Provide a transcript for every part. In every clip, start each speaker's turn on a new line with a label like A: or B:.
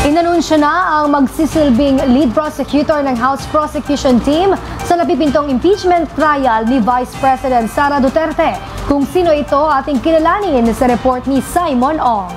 A: Inanunsyo na ang magsisilbing lead prosecutor ng House Prosecution Team sa napipintong impeachment trial ni Vice President Sara Duterte. Kung sino ito, ating kilalanin sa report ni Simon Ong.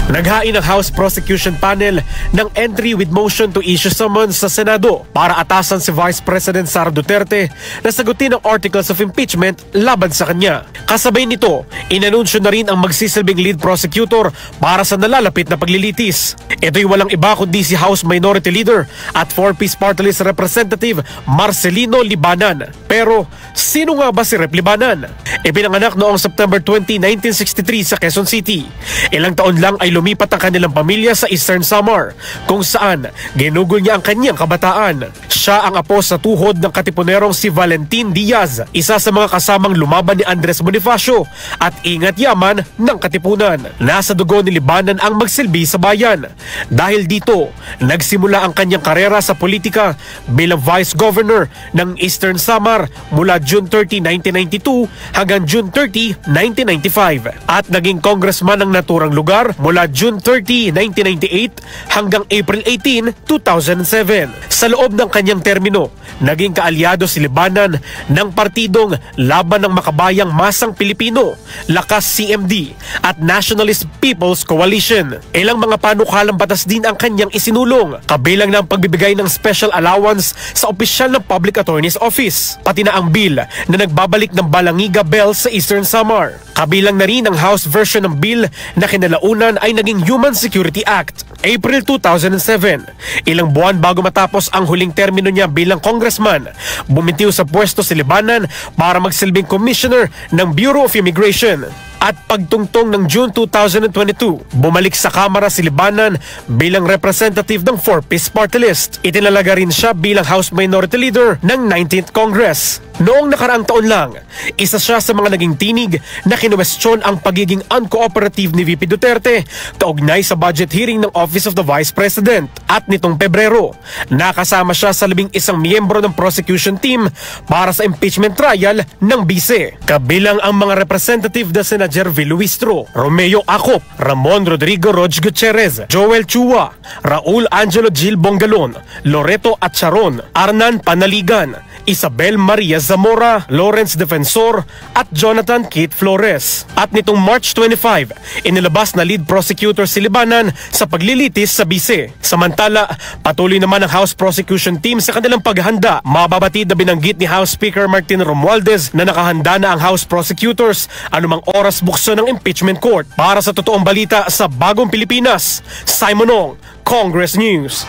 B: Naghain ang House Prosecution Panel ng entry with motion to issue summons sa Senado para atasan si Vice President Sara Duterte na sagutin ang articles of impeachment laban sa kanya. Kasabay nito, inanunsyo na rin ang magsisilbing lead prosecutor para sa nalalapit na paglilitis. Ito'y walang iba kundi si House Minority Leader at 4-piece party list Representative Marcelino Libanan. Pero sino nga ba si Rep. Libanan? Ipinanganak noong September 20, 1963 sa Quezon City. Ilang taon lang ay lumipat ang kanilang pamilya sa Eastern Samar, kung saan ginugol niya ang kanyang kabataan. Siya ang apo sa tuhod ng katipunerong si Valentin Diaz, isa sa mga kasamang lumaban ni Andres Bonifacio at ingat yaman ng katipunan. Nasa dugo ni Libanan ang magsilbi sa bayan. Dahil dito, nagsimula ang kanyang karera sa politika bilang Vice Governor ng Eastern Samar mula June 30, 1992 hanggang June 30, 1995 at naging congressman ng naturang lugar mula June 30, 1998 hanggang April 18, 2007. Sa loob ng kanyang termino, naging kaalyado si Libanan ng partidong Laban ng Makabayang Masang Pilipino, Lakas CMD at Nationalist People's Coalition. Ilang mga panukalang batas din ang kanyang isinulong, kabilang ng pagbibigay ng special allowance sa opisyal ng Public Attorney's Office, pati na ang bill na nagbabalik ng Balangiga Bell sa Eastern Samar. Kabilang na rin ang House version ng bill na kinalaunan ay naging Human Security Act, April 2007. Ilang buwan bago matapos ang huling termino niya bilang congressman, bumitiw sa pwesto si Libanan para magsilbing commissioner ng Bureau of Immigration. At pagtungtong ng June 2022, bumalik sa Kamara si Libanan bilang representative ng 4-piece party list. Itinalaga rin siya bilang House Minority Leader ng 19th Congress. Noong nakaraang taon lang, isa siya sa mga naging tinig na kinuwestiyon ang pagiging uncooperative ni VP Duterte kaugnay sa budget hearing ng Office of the Vice President. At nitong Pebrero, nakasama siya sa 11 miyembro ng prosecution team para sa impeachment trial ng bise. Kabilang ang mga representative na sina Jervy Luistro, Romeo Acop, Ramon Rodrigo Rog Gutierrez, Joel Chua, Raul Angelo Gil Bongalon, Loreto Atcharon, Arnan Panaligan, Isabel Maria Zamora, Lawrence Defensor at Jonathan Keith Flores. At nitong March 25, inilabas na lead prosecutor si Libanan sa paglilitis sa bise. Samantala, patuloy naman ang House Prosecution Team sa kanilang paghahanda. Mababatid na binanggit ni House Speaker Martin Romualdez na nakahanda na ang House Prosecutors anumang oras buksan ng impeachment court. Para sa totoong balita sa Bagong Pilipinas, Simon Ong, Congress News.